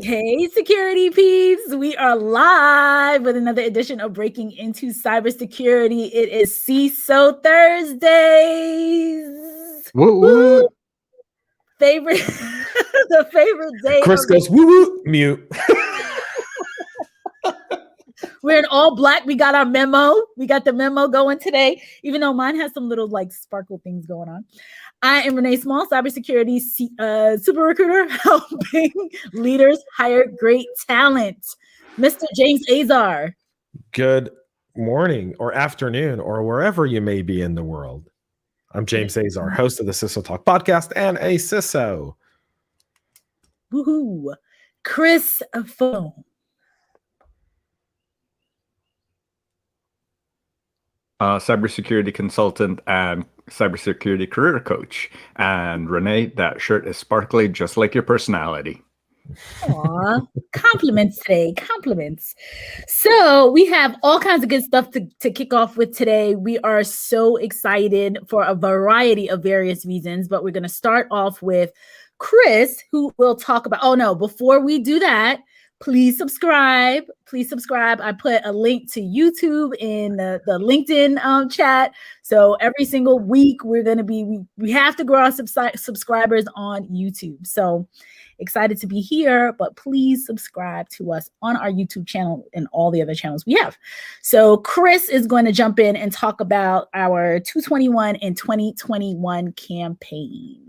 Hey, security peeps. We are live with another edition of Breaking Into Cybersecurity. It is CISO Thursdays. Woo Woo! woo. Favorite, the favorite day. Chris goes woo woo mute. We're in all black. We got our memo. We got the memo going today, even though mine has some little like sparkle things going on. I am Renee Small, cybersecurity super recruiter, helping leaders hire great talent. Mr. James Azar. Good morning or afternoon or wherever you may be in the world. I'm James Azar, host of the CISO Talk podcast and a CISO. Woohoo. Chris Foulon. Cybersecurity consultant and cybersecurity career coach. And Renee, that shirt is sparkly just like your personality. Aw, compliments today, compliments. So we have all kinds of good stuff to kick off with today. We are so excited for a variety of various reasons, but we're going to start off with Chris, who will talk about, before we do that, please subscribe. Please subscribe. I put a link to YouTube in the LinkedIn chat. So every single week we're going to we have to grow our subscribers on YouTube. So excited to be here, but please subscribe to us on our YouTube channel and all the other channels we have. So Chris is going to jump in and talk about our 221 and 2021 campaign.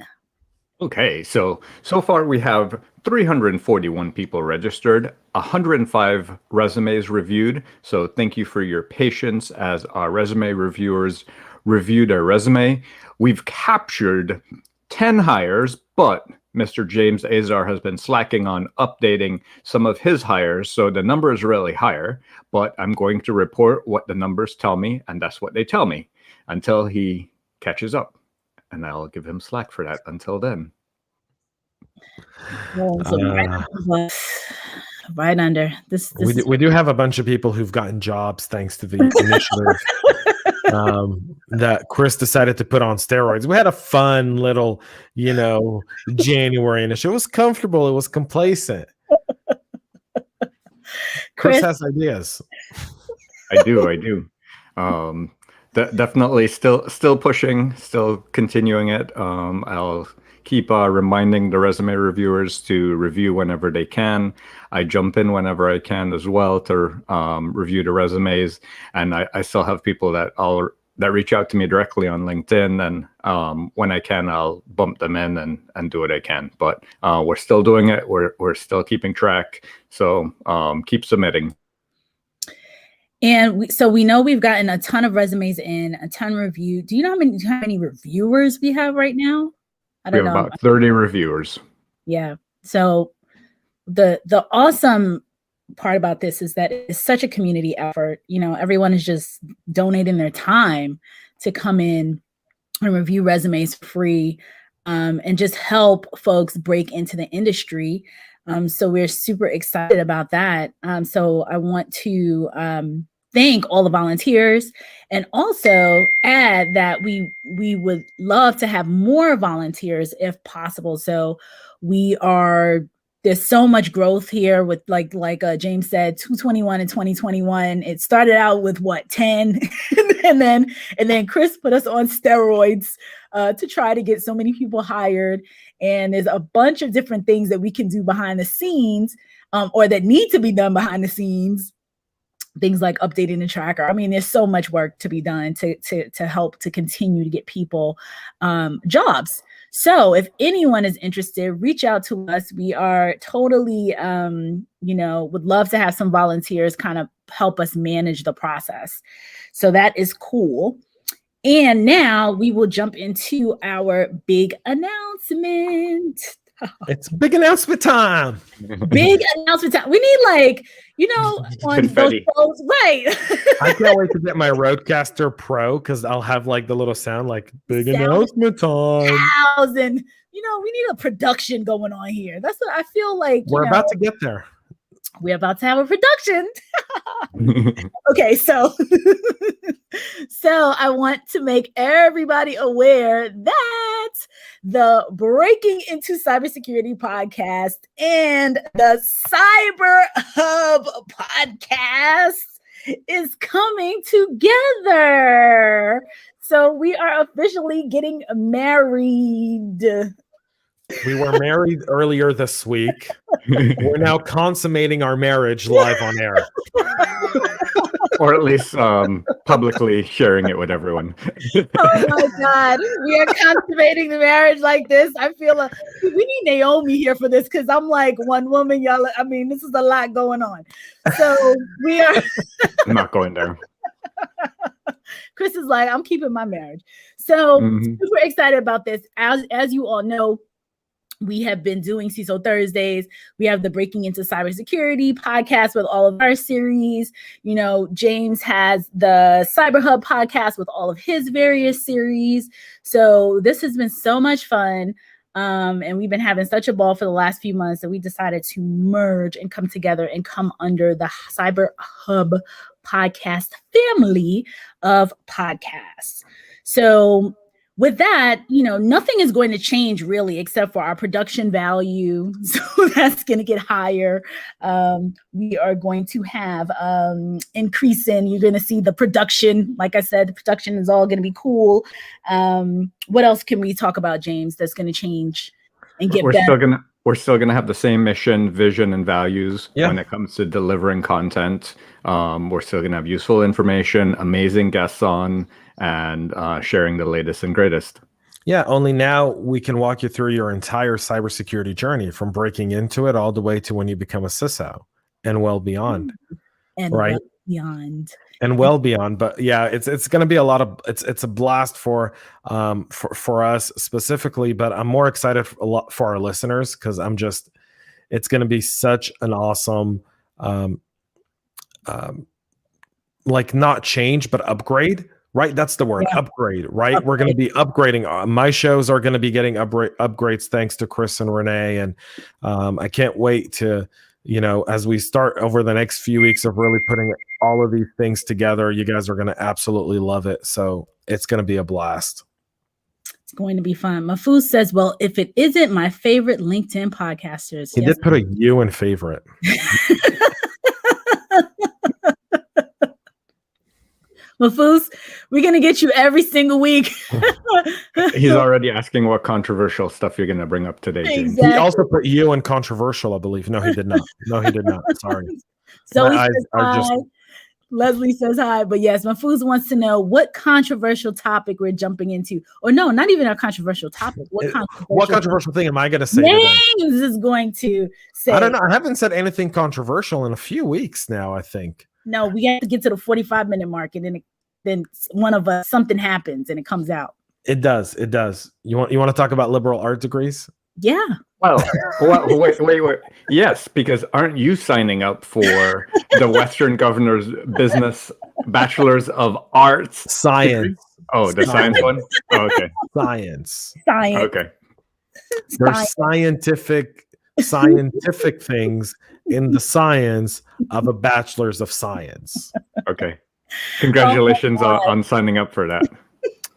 Okay, so far we have 341 people registered, 105 resumes reviewed. So thank you for your patience as our resume reviewers reviewed our resume. We've captured 10 hires, but Mr. James Azar has been slacking on updating some of his hires, so the number is really higher, but I'm going to report what the numbers tell me, and that's what they tell me until he catches up. And I'll give him slack for that until then. Right under this. We do have a bunch of people who've gotten jobs thanks to the initiative that Chris decided to put on steroids. We had a fun little, January initiative. It was comfortable. It was complacent. Chris has ideas. I do. Definitely still pushing, still continuing it. I'll keep reminding the resume reviewers to review whenever they can. I jump in whenever I can as well to review the resumes, and I still have people that reach out to me directly on LinkedIn, and when I can, I'll bump them in and do what I can. But we're still doing it. We're still keeping track. So keep submitting. And so we know we've gotten a ton of resumes in, a ton reviewed. Do you know how many reviewers we have right now? I don't know. We have about 30 reviewers. Yeah. So the awesome part about this is that it's such a community effort. Everyone is just donating their time to come in and review resumes free, and just help folks break into the industry. So we're super excited about that. So I want to thank all the volunteers, and also add that we would love to have more volunteers if possible. So there's so much growth here with like James said, 221 and 2021. It started out with 10 and then Chris put us on steroids to try to get so many people hired. And there's a bunch of different things that we can do behind the scenes, or that need to be done behind the scenes. Things like updating the tracker. I mean, there's so much work to be done to help to continue to get people jobs. So if anyone is interested, reach out to us. We are totally, would love to have some volunteers kind of help us manage the process. So that is cool. And now we will jump into our big announcement. It's big announcement time. Big announcement time. We need on confetti. Those shows, right? I can't wait to get my Rodecaster Pro, because I'll have like the little sound like big announcement time. And we need a production going on here. That's what I feel like. We're about to get there. We're about to have a production. Okay, so so I want to make everybody aware that the Breaking Into Cybersecurity podcast and the Cyber Hub podcast is coming together. So we are officially getting married. We were married earlier this week. We're now consummating our marriage live on air. Or at least publicly sharing it with everyone. Oh my God. We are consummating the marriage like this. I feel we need Naomi here for this because I'm like one woman, y'all. I mean, this is a lot going on. So we are. I'm not going there. Chris is like, I'm keeping my marriage. So super excited about this. As you all know, we have been doing CISO Thursdays. We have the Breaking Into Cybersecurity podcast with all of our series. You know, James has the Cyber Hub podcast with all of his various series. So this has been so much fun. And we've been having such a ball for the last few months that we decided to merge and come together and come under the Cyber Hub podcast family of podcasts. So with that, you know, nothing is going to change really except for our production value. So that's going to get higher. We are going to have increase in, you're going to see the production. Like I said, the production is all going to be cool. What else can we talk about, James, that's going to change and get better? We're still gonna have the same mission, vision, and values when it comes to delivering content. We're still gonna have useful information, amazing guests on, and sharing the latest and greatest. Yeah, only now we can walk you through your entire cybersecurity journey from breaking into it all the way to when you become a CISO and well beyond. And right? well beyond. And well beyond. But yeah, it's going to be a lot of it's a blast for us specifically, but I'm more excited for our listeners because it's going to be such an awesome like not change but upgrade. Right, that's the word, upgrade. Right, we're going to be upgrading. My shows are going to be getting upgrades thanks to Chris and Renee, and I can't wait to, you know, as we start over the next few weeks of really putting all of these things together. You guys are going to absolutely love it. So it's going to be a blast. It's going to be fun. Mahfouz says, "Well, if it isn't my favorite LinkedIn podcasters," he did put a U in favorite. Mahfouz, we're going to get you every single week. He's already asking what controversial stuff you're going to bring up today, James. Exactly. He also put you in controversial, I believe. No, he did not. No, he did not. Sorry. So Leslie says hi. But yes, Mahfouz wants to know what controversial topic we're jumping into. Or no, not even a controversial topic. What controversial thing am I going to say James is going to say? I don't know. I haven't said anything controversial in a few weeks now, I think. No, we have to get to the 45-minute mark, and then one of us, something happens and it comes out. It does. It does. You want to talk about liberal art degrees? Yeah. Well, wait. Yes, because aren't you signing up for the Western Governor's Business Bachelor's of Arts? Science. Degree? Oh, the science one? Oh, okay. Science. Okay. There's scientific things in the science of a bachelor's of science. Okay. Congratulations on signing up for that.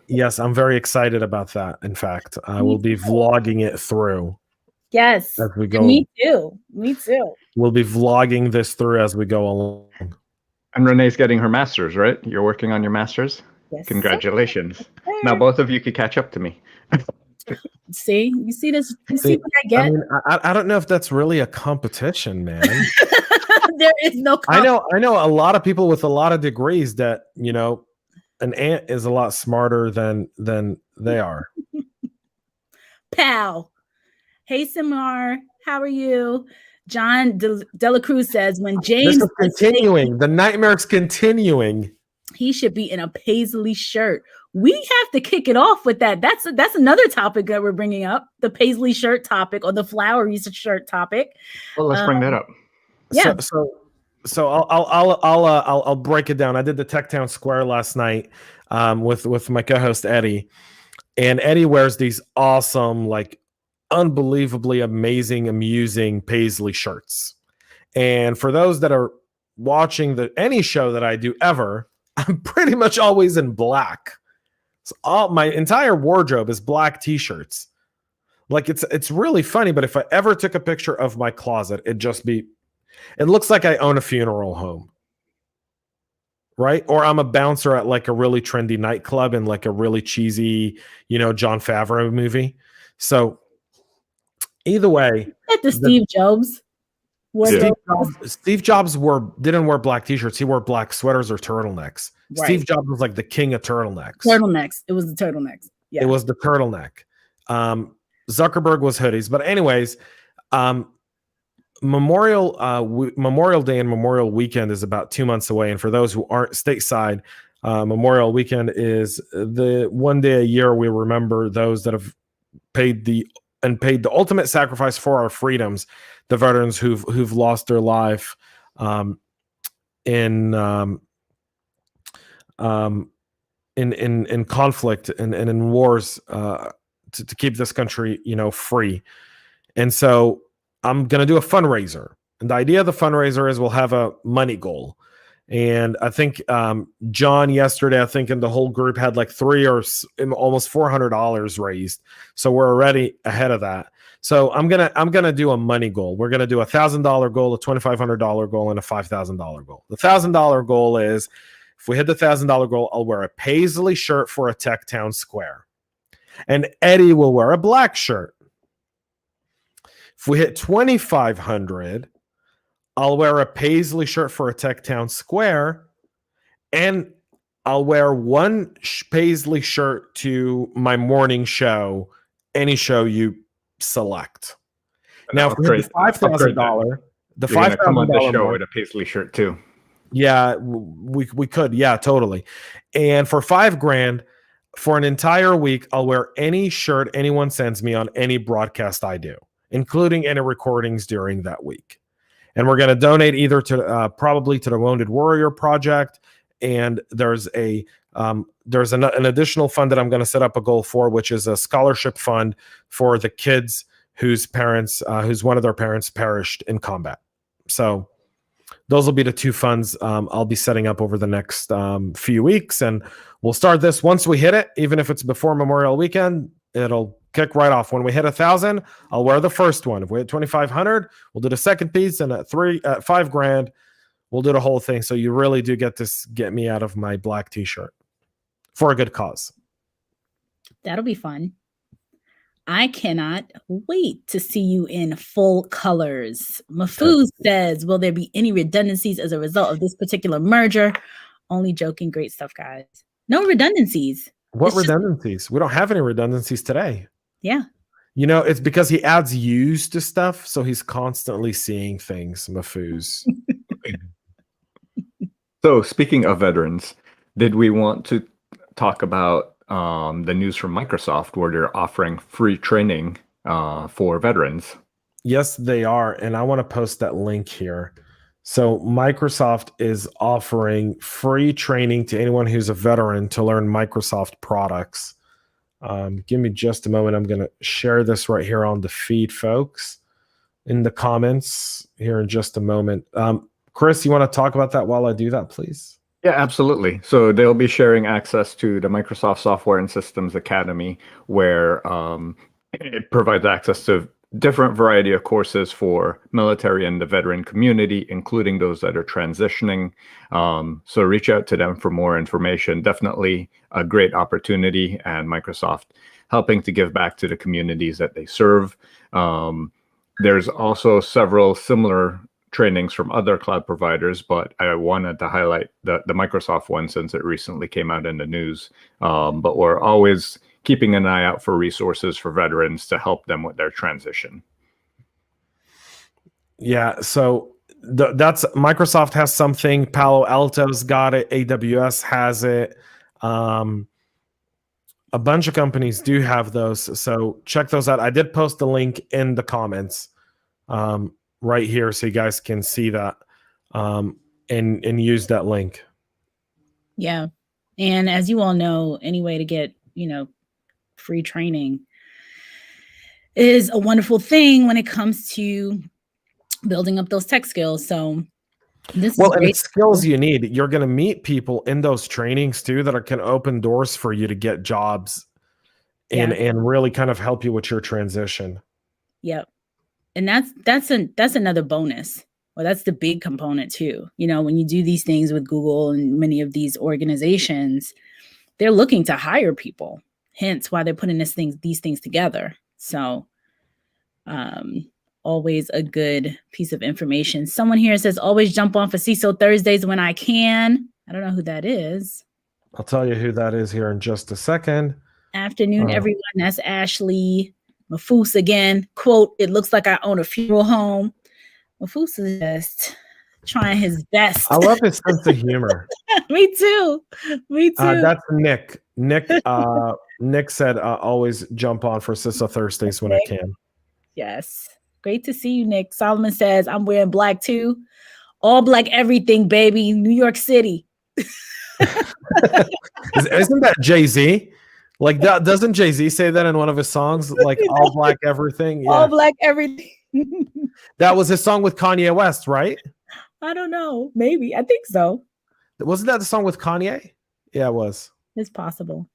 Yes, I'm very excited about that. In fact, I will be vlogging it through. Yes. As we go. Me too. We'll be vlogging this through as we go along. And Renee's getting her master's, right? You're working on your master's? Yes. Congratulations. Now both of you could catch up to me. See? You see this? You see what I get? I mean, I don't know if that's really a competition, man. There is no competition. I know a lot of people with a lot of degrees that, you know, an ant is a lot smarter than they are. Pal. Hey, Samar. How are you? John Dela Cruz says, when James this is continuing, the nightmare's continuing. He should be in a paisley shirt. We have to kick it off with that. That's another topic that we're bringing up, the paisley shirt topic or the flowery shirt topic. Well, let's bring that up. Yeah. So I'll break it down. I did the Tech Town Square last night with my co-host Eddie, and Eddie wears these awesome, like unbelievably amazing, amusing paisley shirts. And for those that are watching any show that I do ever, I'm pretty much always in black. So my entire wardrobe is black t-shirts. Like it's really funny, but if I ever took a picture of my closet, it looks like I own a funeral home. Right? Or I'm a bouncer at like a really trendy nightclub in like a really cheesy, Jon Favreau movie. So either way, At the Steve Jobs. Steve Jobs didn't wear black t-shirts. He wore black sweaters or turtlenecks. Right. Steve Jobs was like the king of turtlenecks. Turtlenecks. It was the turtlenecks. Yeah. It was the turtleneck. Zuckerberg was hoodies. But anyways, Memorial Day and Memorial Weekend is about 2 months away. And for those who aren't stateside, Memorial Weekend is the one day a year we remember those that have paid the ultimate sacrifice for our freedoms, the veterans who've lost their life in conflict and in wars to keep this country, free. And so I'm going to do a fundraiser. And the idea of the fundraiser is we'll have a money goal. And I think John yesterday, I think in the whole group had like almost $400 raised. So we're already ahead of that. So I'm gonna do a money goal. We're gonna do $1,000 goal, a $2,500 goal, and a $5,000 goal. The $1,000 goal is if we hit the $1,000 goal, I'll wear a paisley shirt for a Tech Town Square, and Eddie will wear a black shirt. If we hit 2,500, I'll wear a paisley shirt for a Tech Town Square, and I'll wear one paisley shirt to my morning show, any show you select. Now, if we hit the $5,000, the $5,000 come on the show with a paisley shirt too. Yeah, we could. Yeah, totally. And for $5,000 for an entire week, I'll wear any shirt anyone sends me on any broadcast I do, including any recordings during that week. And we're going to donate either to probably to the Wounded Warrior Project. And there's an additional fund that I'm going to set up a goal for, which is a scholarship fund for the kids whose one of their parents perished in combat. So those will be the two funds I'll be setting up over the next few weeks. And we'll start this once we hit it, even if it's before Memorial Weekend, it'll kick right off. When we hit 1,000, I'll wear the first one. If we hit 2,500, we'll do the second piece, and at $5,000, we'll do the whole thing. So you really do get me out of my black t-shirt for a good cause. That'll be fun. I cannot wait to see you in full colors. Mahfouz says, will there be any redundancies as a result of this particular merger? Only joking. Great stuff, guys. No redundancies. What redundancies? We don't have any redundancies today. Yeah. It's because he adds use to stuff, so he's constantly seeing things, Mahfouz. So speaking of veterans, did we want to talk about the news from Microsoft where they're offering free training for veterans? Yes, they are. And I want to post that link here. So Microsoft is offering free training to anyone who's a veteran to learn Microsoft products. Give me just a moment. I'm going to share this right here on the feed, folks, in the comments here in just a moment. Chris, you want to talk about that while I do that, please? Yeah, absolutely. So they'll be sharing access to the Microsoft Software and Systems Academy, where it provides access to different variety of courses for military and the veteran community, including those that are transitioning. So reach out to them for more information. Definitely a great opportunity, and Microsoft helping to give back to the communities that they serve. There's also several similar trainings from other cloud providers, but I wanted to highlight the Microsoft one since it recently came out in the news. But we're always keeping an eye out for resources for veterans to help them with their transition. Yeah, so that's Microsoft has something. Palo Alto's got it. AWS has it. A bunch of companies do have those, so check those out. I did post the link in the comments right here, so you guys can see that and use that link. Yeah, and as you all know, any way to get free training is a wonderful thing when it comes to building up those tech skills. So Well, and it's skills you need. You're going to meet people in those trainings too that can open doors for you to get jobs and really kind of help you with your transition. Yep. And that's another bonus. Well, that's the big component too. You know, when you do these things with Google and many of these organizations, they're looking to hire people. Hence why they're putting these things together. So always a good piece of information. Someone here says, always jump on for CISO Thursdays when I can. I don't know who that is. I'll tell you who that is here in just a second. Afternoon, everyone. That's Ashley Mafus again. Quote, it looks like I own a funeral home. Mafus is just trying his best. I love his sense of humor. Me too. That's Nick. Nick said, always jump on for CISO Thursdays when I can. Yes. Great to see you, Nick. Solomon says, I'm wearing black too. All black everything, baby. New York City. Isn't that Jay-Z? Like, that, doesn't Jay-Z say that in one of his songs? Like, all black everything? Yeah. All black everything. That was his song with Kanye West, right? I don't know. Maybe. I think so. Wasn't that the song with Kanye? Yeah, it was. It's possible.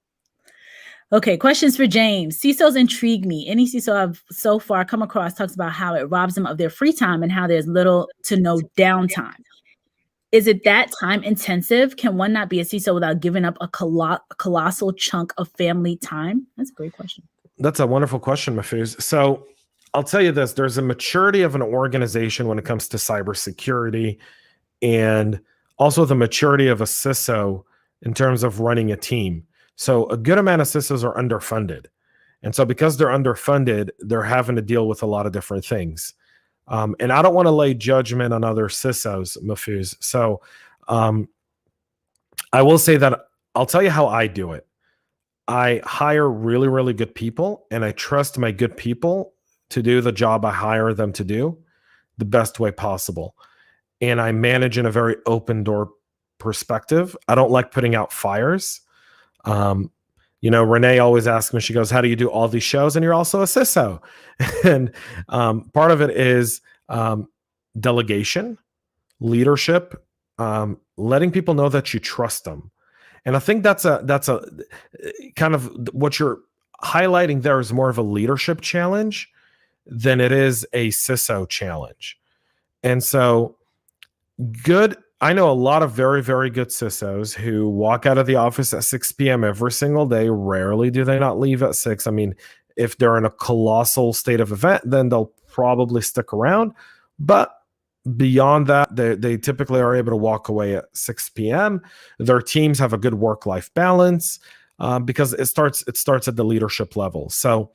Okay, questions for James. CISOs intrigue me. Any CISO I've so far come across talks about how it robs them of their free time and how there's little to no downtime. Is it that time intensive? Can one not be a CISO without giving up a colossal chunk of family time? That's a great question. That's a wonderful question, Mahfouz. So I'll tell you this. There's a maturity of an organization when it comes to cybersecurity, and also the maturity of a CISO in terms of running a team. So a good amount of CISOs are underfunded. And so because they're underfunded, they're having to deal with a lot of different things. And I don't want to lay judgment on other CISOs, Mahfouz. So I will say that I'll tell you how I do it. I hire really, really good people, and I trust my good people to do the job I hire them to do the best way possible. And I manage in a very open door perspective. I don't like putting out fires. Renee always asks me, she goes, how do you do all these shows? And you're also a CISO. And part of it is delegation, leadership, letting people know that you trust them. And I think that's a kind of what you're highlighting there is more of a leadership challenge than it is a CISO challenge. And so I know a lot of very, very good CISOs who walk out of the office at 6 p.m. every single day. Rarely do they not leave at 6. I mean, if they're in a colossal state of event, then they'll probably stick around. But beyond that, they typically are able to walk away at 6 p.m. Their teams have a good work-life balance because it starts at the leadership level. So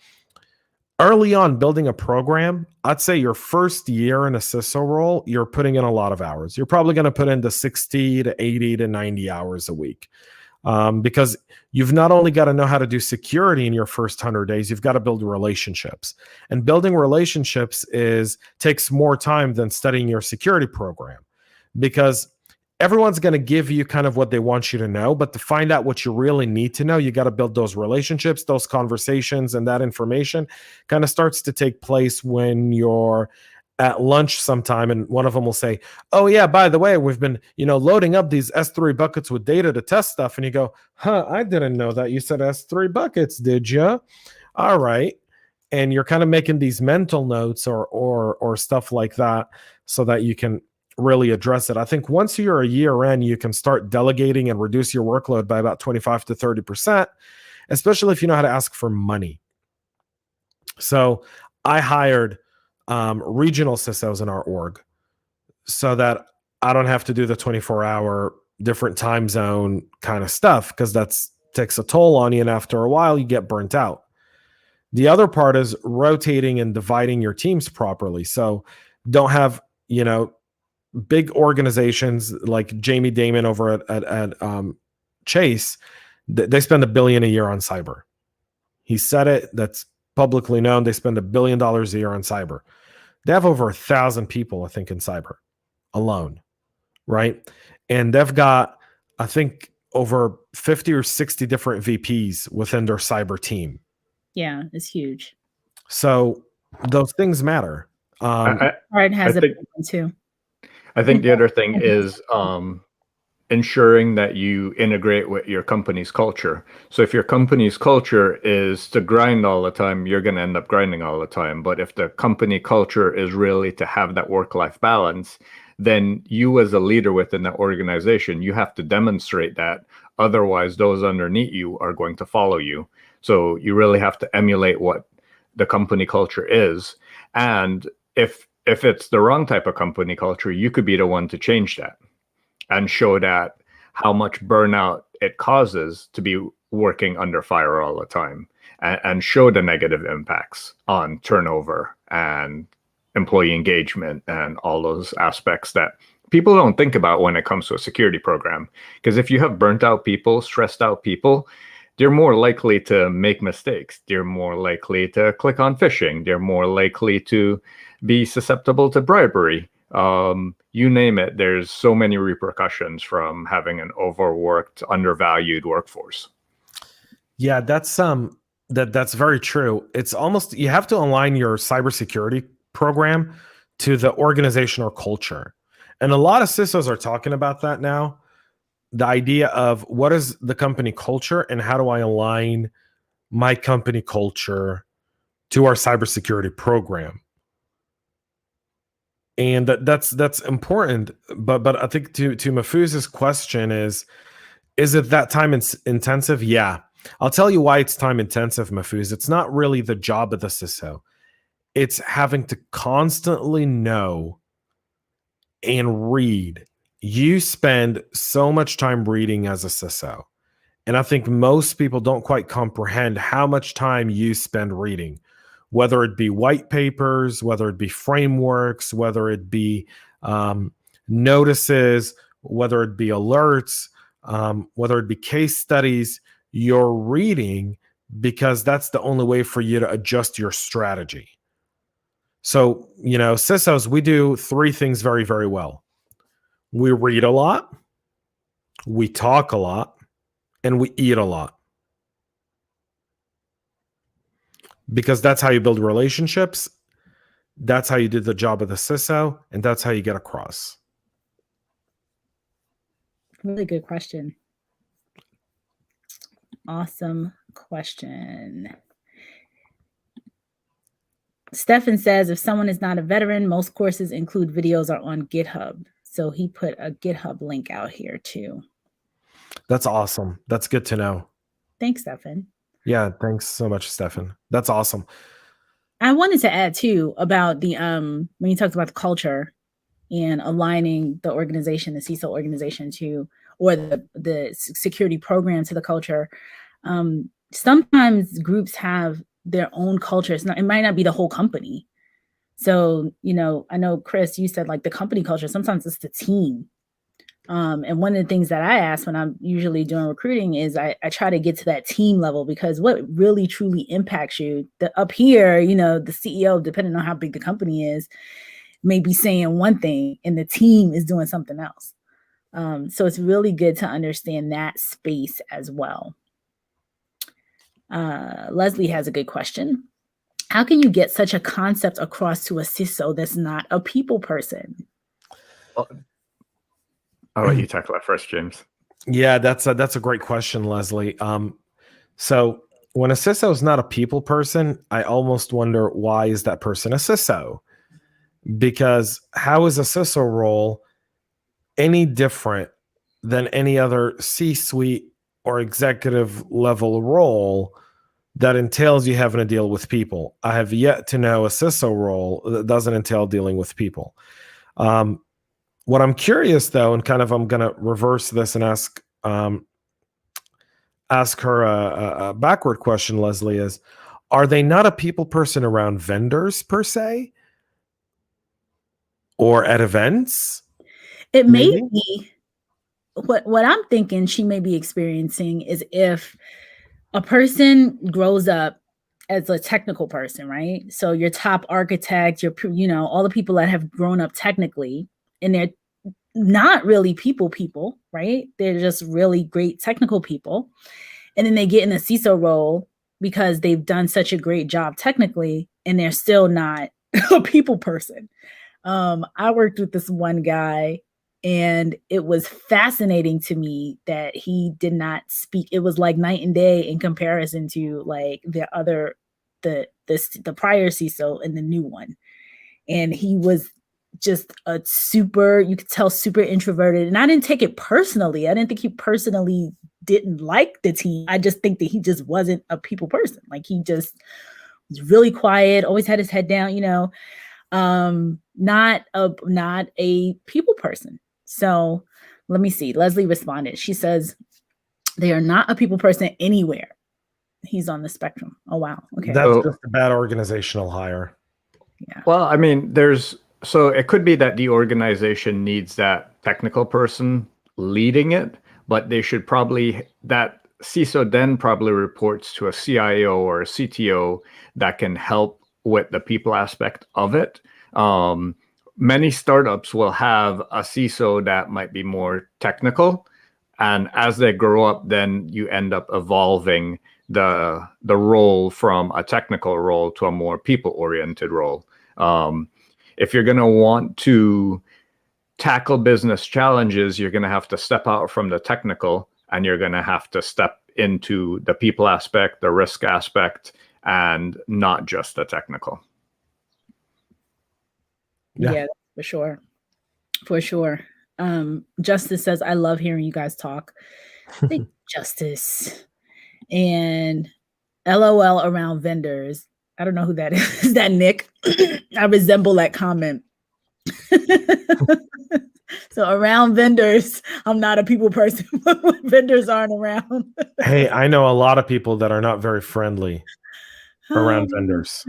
early on, building a program, I'd say your first year in a CISO role, you're putting in a lot of hours. You're probably going to put into 60 to 80 to 90 hours a week because you've not only got to know how to do security in your first 100 days, you've got to build relationships. And building relationships takes more time than studying your security program because everyone's going to give you kind of what they want you to know, but to find out what you really need to know, you got to build those relationships, those conversations, and that information kind of starts to take place when you're at lunch sometime and one of them will say, oh yeah, by the way, we've been, loading up these S3 buckets with data to test stuff. And you go, I didn't know that. You said S3 buckets, did you? All right. And you're kind of making these mental notes or stuff like that so that you can really address it. I think once you're a year in, you can start delegating and reduce your workload by about 25 to 30%, especially if you know how to ask for money. So I hired regional CISOs in our org so that I don't have to do the 24-hour different time zone kind of stuff because that takes a toll on you. And after a while, you get burnt out. The other part is rotating and dividing your teams properly. So don't have, big organizations like Jamie Dimon over at Chase, they spend $1 billion a year on cyber. He said it. That's publicly known. They spend $1 billion a year on cyber. They have over 1,000 people, I think, in cyber alone, right? And they've got, I think, over 50 or 60 different VPs within their cyber team. Yeah, it's huge. So those things matter. Art has a big one too. I think the other thing is ensuring that you integrate with your company's culture. So if your company's culture is to grind all the time, you're going to end up grinding all the time. But if the company culture is really to have that work-life balance, then you as a leader within that organization, you have to demonstrate that. Otherwise, those underneath you are going to follow you. So you really have to emulate what the company culture is. And if it's the wrong type of company culture, you could be the one to change that and show that how much burnout it causes to be working under fire all the time, and show the negative impacts on turnover and employee engagement and all those aspects that people don't think about when it comes to a security program. Because if you have burnt out people, stressed out people, they're more likely to make mistakes. They're more likely to click on phishing. They're more likely to be susceptible to bribery. You name it, there's so many repercussions from having an overworked, undervalued workforce. Yeah, that's very true. It's almost, you have to align your cybersecurity program to the organizational culture. And a lot of CISOs are talking about that now. The idea of what is the company culture and how do I align my company culture to our cybersecurity program? And that's important. But I think to Mafuz's question is it that time intensive? Yeah. I'll tell you why it's time intensive, Mafuz. It's not really the job of the CISO. It's having to constantly know and read. You spend so much time reading as a CISO. And I think most people don't quite comprehend how much time you spend reading, whether it be white papers, whether it be frameworks, whether it be notices, whether it be alerts, whether it be case studies. You're reading because that's the only way for you to adjust your strategy. So, CISOs, we do three things very, very well. We read a lot, we talk a lot, and we eat a lot. Because that's how you build relationships. That's how you do the job of the CISO, and that's how you get across. Really good question. Awesome question. Stefan says, if someone is not a veteran, most courses include videos are on GitHub. So he put a GitHub link out here too. That's awesome. That's good to know. Thanks, Stefan. Yeah, thanks so much, Stefan. That's awesome. I wanted to add too about the when you talked about the culture and aligning the organization, the CISO organization to, or the security program to the culture. Sometimes groups have their own culture. It might not be the whole company. So, I know, Chris, you said like the company culture, sometimes it's the team. And one of the things that I ask when I'm usually doing recruiting is I try to get to that team level, because what really truly impacts you, up here, the CEO, depending on how big the company is, may be saying one thing and the team is doing something else. So it's really good to understand that space as well. Leslie has a good question. How can you get such a concept across to a CISO that's not a people person? I'll let you tackle that first, James. Yeah, that's a great question, Leslie. So when a CISO is not a people person, I almost wonder, why is that person a CISO? Because how is a CISO role any different than any other C-suite or executive level role that entails you having to deal with people? I have yet to know a CISO role that doesn't entail dealing with people. What I'm curious though, and kind of I'm going to reverse this and ask her a backward question, Leslie, is, are they not a people person around vendors per se? Or at events? It may be. What I'm thinking she may be experiencing is if a person grows up as a technical person, right? So your top architect, all the people that have grown up technically, and they're not really people, right? They're just really great technical people. And then they get in a CISO role because they've done such a great job technically, and they're still not a people person. I worked with this one guy, and it was fascinating to me that he did not speak. It was like night and day in comparison to like the prior CISO and the new one. And he was just you could tell, super introverted. And I didn't take it personally. I didn't think he personally didn't like the team. I just think that he just wasn't a people person. Like, he just was really quiet, always had his head down, not a people person. So let me see. Leslie responded. She says, they are not a people person anywhere. He's on the spectrum. Oh, wow. Okay. That's just a bad organizational hire. Yeah. Well, I mean, so it could be that the organization needs that technical person leading it, but that CISO then probably reports to a CIO or a CTO that can help with the people aspect of it. Many startups will have a CISO that might be more technical, and as they grow up, then you end up evolving the role from a technical role to a more people-oriented role. If you're going to want to tackle business challenges, you're going to have to step out from the technical, and you're going to have to step into the people aspect, the risk aspect, and not just the technical. Yeah, for sure. For sure. Justice says, I love hearing you guys talk. Thank Justice. And LOL around vendors. I don't know who that is. Is that Nick? I resemble that comment. So around vendors, I'm not a people person when vendors aren't around. Hey, I know a lot of people that are not very friendly around vendors.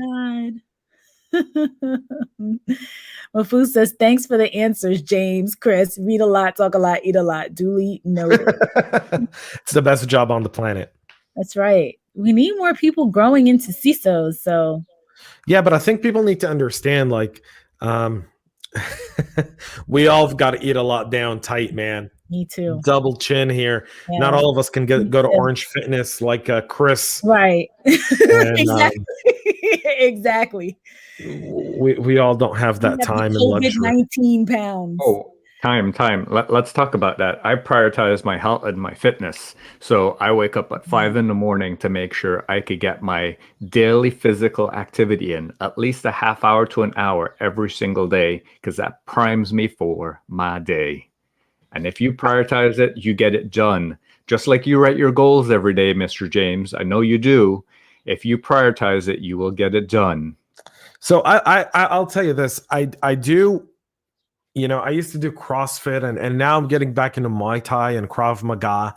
Mafu says, thanks for the answers, James, Chris. Read a lot, talk a lot, eat a lot. Duly noted. It's the best job on the planet. That's right. We need more people growing into CISOs. So yeah, but I think people need to understand, like, we all got to eat a lot down tight, man. Me too. Double chin here. Yeah. Not all of us can go to Orange Fitness like Chris. Right. And, exactly. Exactly. We all don't have that time and luxury. 19 pounds. Oh, time. Let's talk about that. I prioritize my health and my fitness. So I wake up at 5 a.m. to make sure I could get my daily physical activity in, at least a half hour to an hour every single day, because that primes me for my day. And if you prioritize it, you get it done. Just like you write your goals every day, Mr. James. I know you do. If you prioritize it, you will get it done. So I'll tell you this. I do, I used to do CrossFit, and now I'm getting back into Muay Thai and Krav Maga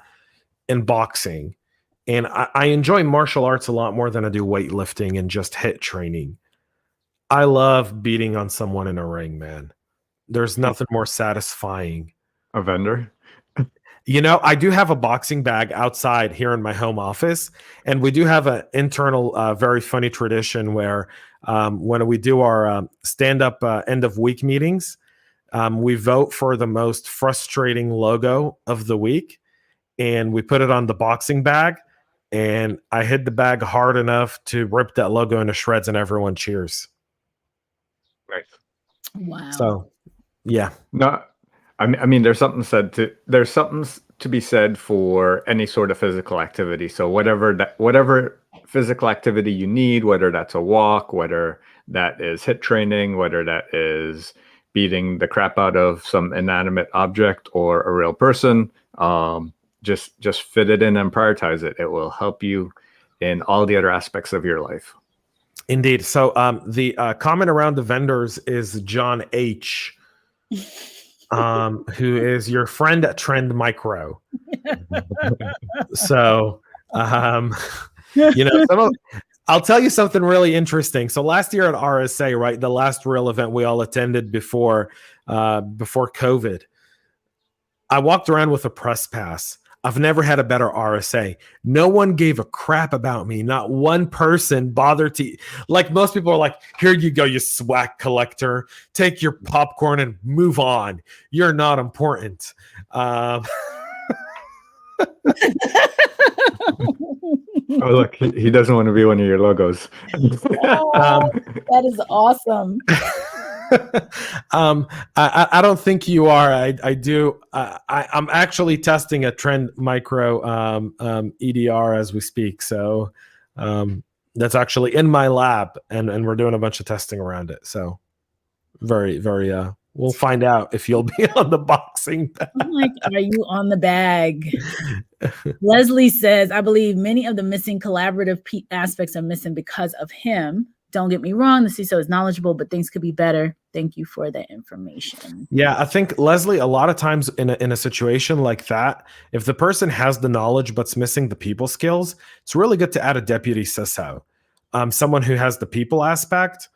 and boxing. And I enjoy martial arts a lot more than I do weightlifting and just HIIT training. I love beating on someone in a ring, man. There's nothing more satisfying. A vendor? I do have a boxing bag outside here in my home office, and we do have an internal, very funny tradition where when we do our stand-up end of week meetings, we vote for the most frustrating logo of the week, and we put it on the boxing bag, and I hit the bag hard enough to rip that logo into shreds, and everyone cheers. Right. Wow. So, yeah. No, I mean, there's something to be said for any sort of physical activity. So whatever physical activity you need, whether that's a walk, whether that is HIIT training, whether that is beating the crap out of some inanimate object or a real person, just fit it in and prioritize it. It will help you in all the other aspects of your life. Indeed. So the comment around the vendors is John H., who is your friend at Trend Micro. So, I'll tell you something really interesting. So last year at RSA, right, the last real event we all attended before COVID, I walked around with a press pass. I've never had a better RSA. No one gave a crap about me. Not one person bothered to, like most people are like, here you go, you swag collector. Take your popcorn and move on. You're not important. Oh, look, he doesn't want to be one of your logos. That is awesome. I don't think you are. I do. I'm actually testing a Trend Micro EDR as we speak. So that's actually in my lab, and we're doing a bunch of testing around it. So very, very. We'll find out if you'll be on the boxing bag. I'm like, are you on the bag? Leslie says, I believe many of the missing collaborative aspects are missing because of him. Don't get me wrong, the CISO is knowledgeable, but things could be better. Thank you for that information. Yeah, I think, Leslie, a lot of times in a situation like that, if the person has the knowledge but's missing the people skills, it's really good to add a deputy CISO, someone who has the people aspect,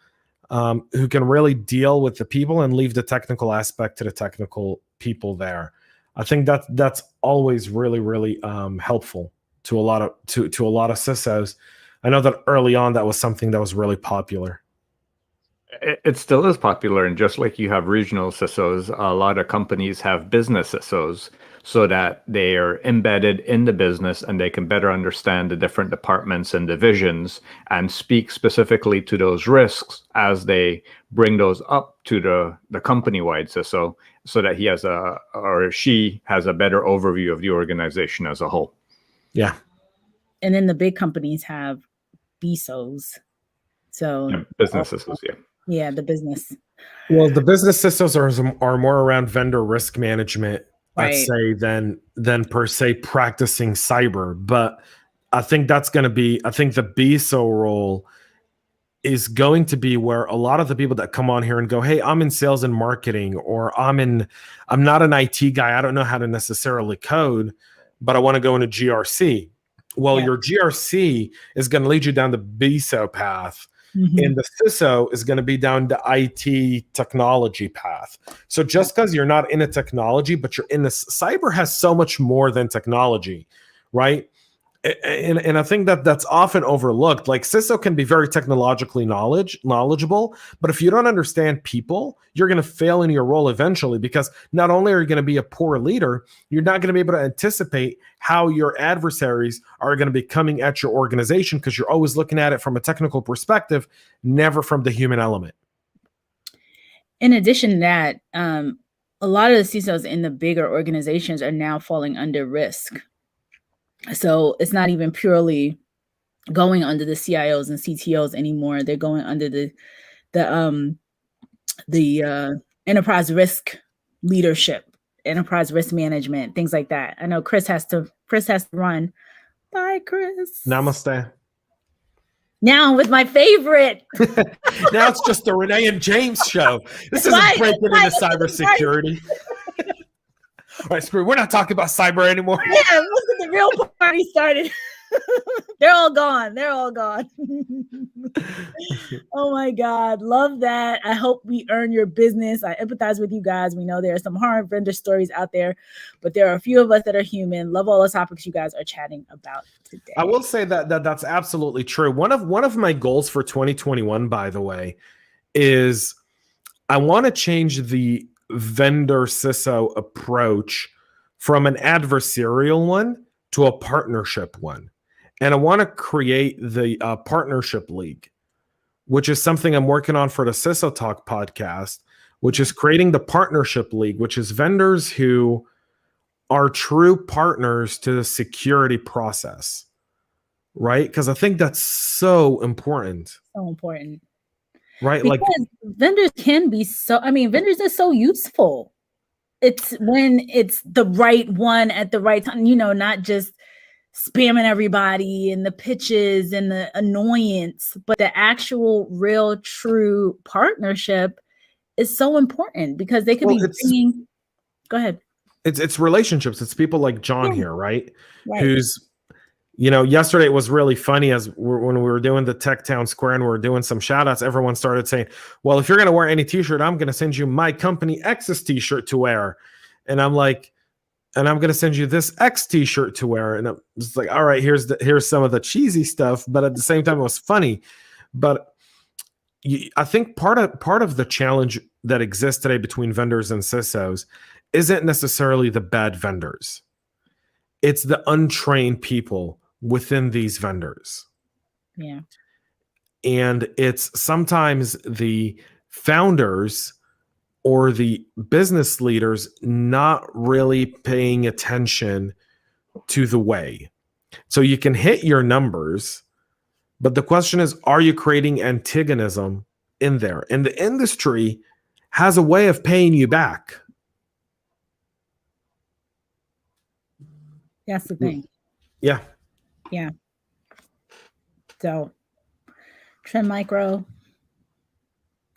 who can really deal with the people and leave the technical aspect to the technical people there. I think that's always really, really helpful to a lot of CISOs. I know that early on that was something that was really popular. It still is popular, and just like you have regional CISOs, a lot of companies have business CISOs so that they are embedded in the business and they can better understand the different departments and divisions and speak specifically to those risks as they bring those up to the company-wide CISO, so that he has or she has a better overview of the organization as a whole. Yeah. And then the big companies have BISOs. So yeah, business CISOs, yeah. Yeah, the business. Well, the business CISOs are more around vendor risk management, right, I'd say, than per se practicing cyber. But I think that's going to be, I think the BISO role is going to be where a lot of the people that come on here and go, hey, I'm in sales and marketing, or I'm not an IT guy, I don't know how to necessarily code, but I want to go into GRC. Well, your GRC is going to lead you down the BISO path. Mm-hmm. And the CISO is going to be down the IT technology path. So just because you're not in a technology, but you're in this, cyber has so much more than technology, right? And I think that's often overlooked. Like, CISO can be very technologically knowledgeable, but if you don't understand people, you're going to fail in your role eventually, because not only are you going to be a poor leader, you're not going to be able to anticipate how your adversaries are going to be coming at your organization, because you're always looking at it from a technical perspective, never from the human element. In addition to that, a lot of the CISOs in the bigger organizations are now falling under risk. So it's not even purely going under the CIOs and CTOs anymore. They're going under the enterprise risk leadership, enterprise risk management, things like that. I know Chris has to run. Bye, Chris. Namaste. Now with my favorite. Now it's just the Renee and James show. This isn't Breaking Into Cybersecurity. All right, screw. We're not talking about cyber anymore. Yeah, look at the real party started. They're all gone. Oh my God. Love that. I hope we earn your business. I empathize with you guys. We know there are some hard vendor stories out there, but there are a few of us that are human. Love all the topics you guys are chatting about today. I will say that's absolutely true. One of my goals for 2021, by the way, is I want to change the vendor CISO approach from an adversarial one to a partnership one. And I want to create the partnership league, which is something I'm working on for the CISO Talk podcast, which is creating the partnership league, which is vendors who are true partners to the security process, right? Because I think that's so important. So important. Right? Because like vendors can be vendors are so useful. It's when it's the right one at the right time, not just spamming everybody and the pitches and the annoyance, but the actual real true partnership is so important, because they could be bringing. Go ahead. It's relationships. It's people like John here, right? Who's, yesterday it was really funny when we were doing the Tech Town Square and we were doing some shout outs, everyone started saying, well, if you're going to wear any t-shirt, I'm going to send you my company X's t-shirt to wear. And I'm like, and I'm going to send you this X t-shirt to wear. And I'm just like, all right, here's some of the cheesy stuff. But at the same time, it was funny. But I think part of the challenge that exists today between vendors and CISOs isn't necessarily the bad vendors. It's the untrained people within these vendors. Yeah. And it's sometimes the founders or the business leaders not really paying attention to the way. So you can hit your numbers, but the question is, are you creating antagonism in there? And the industry has a way of paying you back. That's the thing. Yeah. Yeah. So, Trend Micro,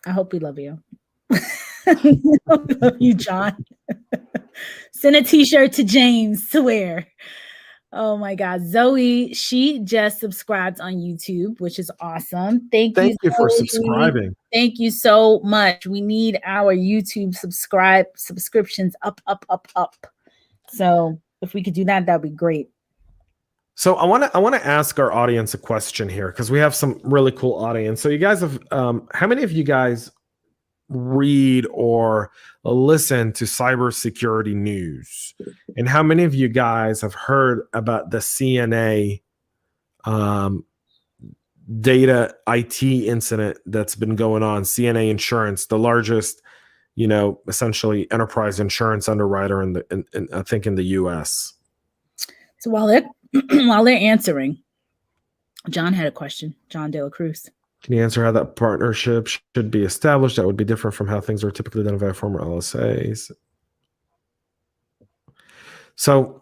I hope we love you. I love you, John. Send a t-shirt to James to wear. Oh my God. Zoe, she just subscribed on YouTube, which is awesome. Thank you for subscribing. Thank you so much. We need our YouTube subscriptions up. So if we could do that, that'd be great. So I want to ask our audience a question here, because we have some really cool audience. So you guys have, how many of you guys read or listen to cybersecurity news? And how many of you guys have heard about the CNA data IT incident that's been going on? CNA Insurance, the largest, essentially enterprise insurance underwriter in I think in the US. So while they're answering, John had a question. John De La Cruz. Can you answer how that partnership should be established? That would be different from how things are typically done via former LSAs. So,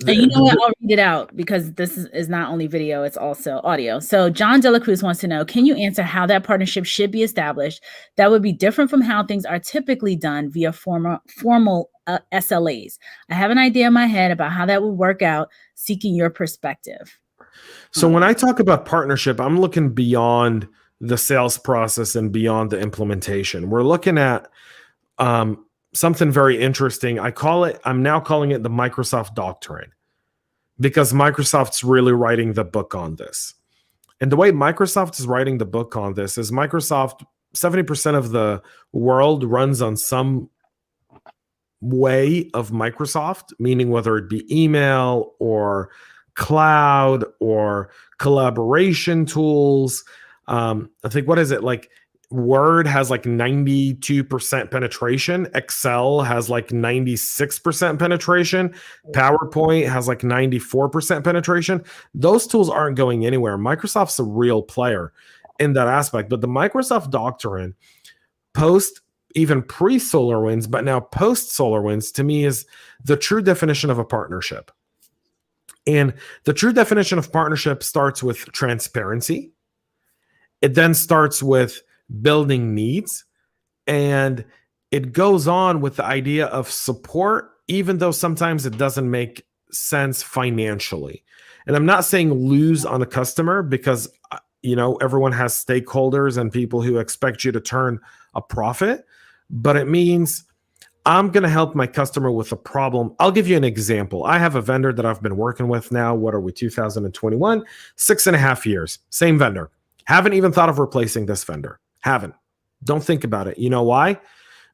and you know what? I'll read it out, because this is not only video, it's also audio. So John De La Cruz wants to know, can you answer how that partnership should be established that would be different from how things are typically done via formal SLAs? I have an idea in my head about how that would work out, seeking your perspective. So when I talk about partnership, I'm looking beyond the sales process and beyond the implementation. We're looking at something very interesting. I'm now calling it the Microsoft doctrine, because Microsoft's really writing the book on this. And the way Microsoft is writing the book on this is 70% of the world runs on some way of Microsoft, meaning whether it be email or cloud or collaboration tools. I think, what is it, like Word has like 92% penetration. Excel has like 96% penetration. PowerPoint has like 94% penetration. Those tools aren't going anywhere. Microsoft's a real player in that aspect. But the Microsoft doctrine, even pre-SolarWinds, but now post-SolarWinds, to me is the true definition of a partnership. And the true definition of partnership starts with transparency. It then starts with building needs. And it goes on with the idea of support, even though sometimes it doesn't make sense financially. And I'm not saying lose on a customer, because, everyone has stakeholders and people who expect you to turn a profit. But it means I'm going to help my customer with a problem. I'll give you an example. I have a vendor that I've been working with now. What are we, 2021? 6.5 years. Same vendor. Haven't even thought of replacing this vendor. Haven't. Don't think about it. You know why?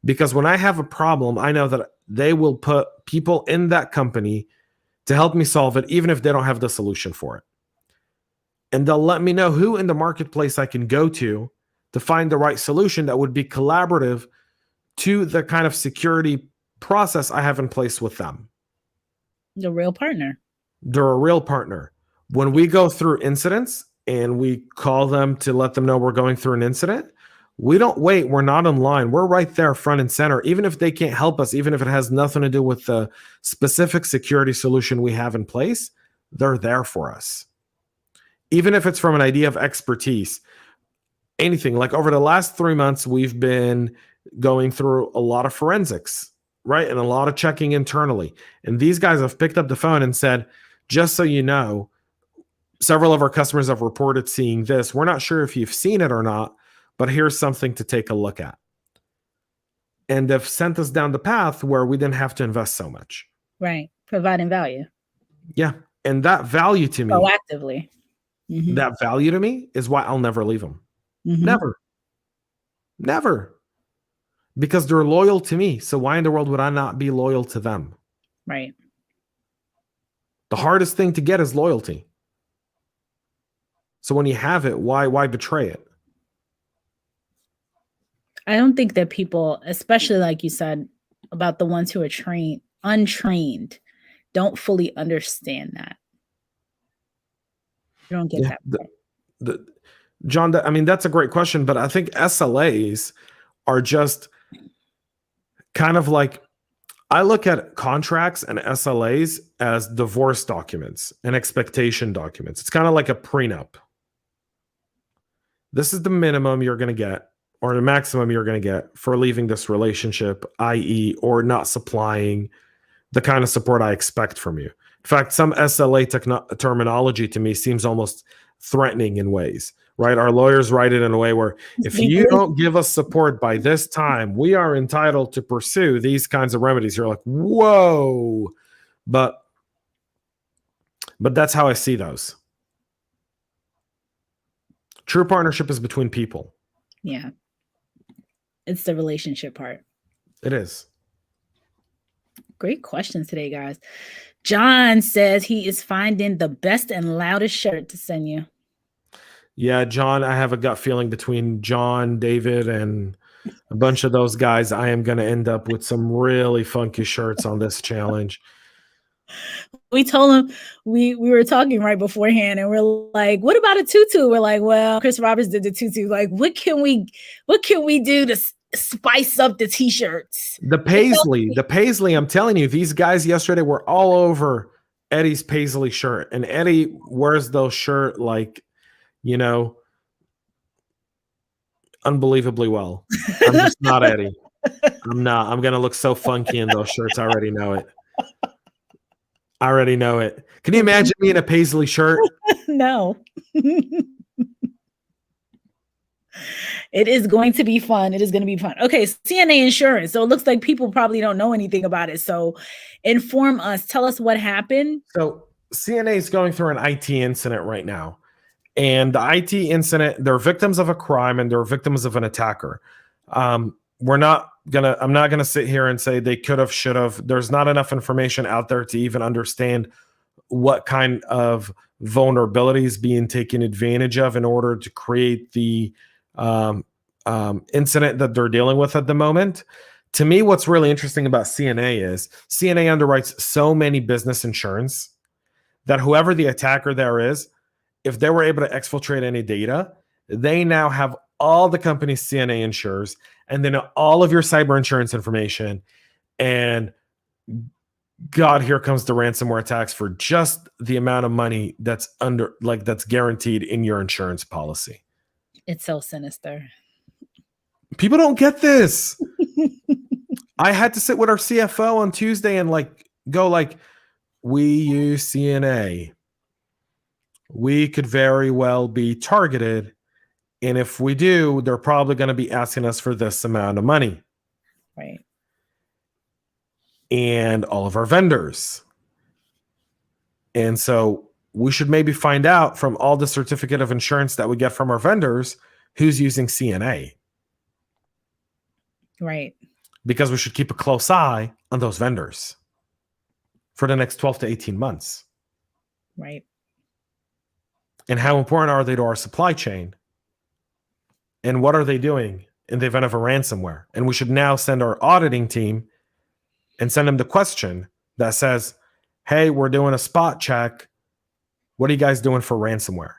Because when I have a problem, I know that they will put people in that company to help me solve it, even if they don't have the solution for it. And they'll let me know who in the marketplace I can go to find the right solution that would be collaborative to the kind of security process I have in place with them. The real partner. They're a real partner. When we go through incidents and we call them to let them know we're going through an incident, we don't wait. We're not in line. We're right there front and center. Even if they can't help us, even if it has nothing to do with the specific security solution we have in place, they're there for us. Even if it's from an idea of expertise, anything. Like over the last 3 months, we've been going through a lot of forensics, right? And a lot of checking internally. And these guys have picked up the phone and said, just so you know, several of our customers have reported seeing this. We're not sure if you've seen it or not, but here's something to take a look at. And they've sent us down the path where we didn't have to invest so much. Right. Providing value. Yeah. And that value to me, proactively. Mm-hmm. That value to me is why I'll never leave them. Mm-hmm. Never. Because they're loyal to me. So why in the world would I not be loyal to them? Right. The hardest thing to get is loyalty. So when you have it, why betray it? I don't think that people, especially like you said, about the ones who are untrained, don't fully understand that. You don't get that. John, I mean, that's a great question, but I think SLAs are just kind of like, I look at contracts and SLAs as divorce documents and expectation documents. It's kind of like a prenup. This is the minimum you're going to get, or the maximum you're going to get for leaving this relationship, i.e., or not supplying the kind of support I expect from you. In fact, some SLA terminology to me seems almost threatening in ways, right? Our lawyers write it in a way where if you don't give us support by this time, we are entitled to pursue these kinds of remedies. You're like, whoa. But that's how I see those. True partnership is between people. Yeah. It's the relationship part. It is. Great questions today, guys. John says he is finding the best and loudest shirt to send you. Yeah, John, I have a gut feeling between John, David, and a bunch of those guys, I am going to end up with some really funky shirts on this challenge. We told him, we were talking right beforehand, and we're like, what about a tutu? We're like, well, Chris Roberts did the tutu. Like, what can we do to spice up the t-shirts? The paisley, I'm telling you, these guys yesterday were all over Eddie's paisley shirt, and Eddie wears those shirt like, you know, unbelievably well. I'm just not Eddie. I'm not. I'm going to look so funky in those shirts. I already know it. Can you imagine me in a paisley shirt? No. It is going to be fun. Okay, CNA insurance. So it looks like people probably don't know anything about it. So inform us. Tell us what happened. So CNA is going through an IT incident right now. And the IT incident, they're victims of a crime and they're victims of an attacker. I'm not gonna sit here and say they could have, should have. There's not enough information out there to even understand what kind of vulnerabilities being taken advantage of in order to create the incident that they're dealing with at the moment. To me, what's really interesting about CNA is CNA underwrites so many business insurance that whoever the attacker there is, if they were able to exfiltrate any data, they now have all the company's CNA insures and then all of your cyber insurance information. And God, here comes the ransomware attacks for just the amount of money that's guaranteed in your insurance policy. It's so sinister. People don't get this. I had to sit with our CFO on Tuesday and we use CNA. We could very well be targeted. And if we do, they're probably going to be asking us for this amount of money. Right. And all of our vendors. And so we should maybe find out from all the certificate of insurance that we get from our vendors who's using CNA. Right. Because we should keep a close eye on those vendors for the next 12 to 18 months. Right. And how important are they to our supply chain? And what are they doing in the event of a ransomware? And we should now send our auditing team and send them the question that says, hey, we're doing a spot check. What are you guys doing for ransomware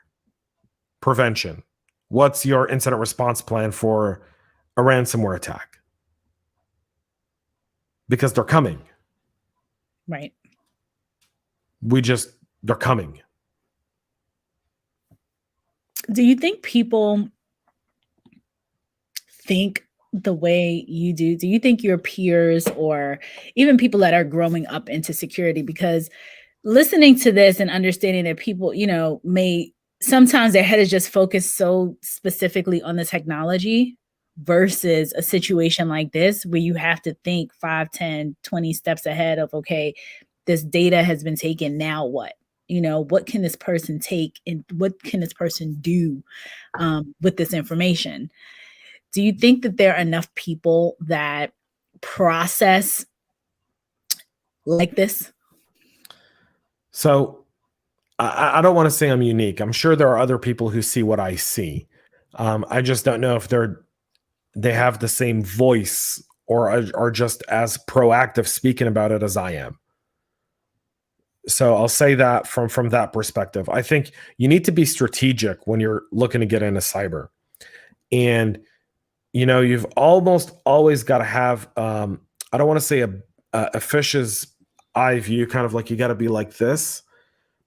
prevention? What's your incident response plan for a ransomware attack? Because they're coming. Right. They're coming. Do you think people think the way you do? Do you think your peers or even people that are growing up into security, because listening to this and understanding that people, may sometimes their head is just focused so specifically on the technology versus a situation like this where you have to think 5, 10, 20 steps ahead of, okay, this data has been taken. Now what? What can this person take and what can this person do with this information? Do you think that there are enough people that process like this? So I don't want to say I'm unique. I'm sure there are other people who see what I see. I just don't know if they're they have the same voice or are just as proactive speaking about it as I am. So I'll say that from that perspective. I think you need to be strategic when you're looking to get into cyber. And, you've almost always got to have, I don't want to say a fish's eye view, kind of like you got to be like this,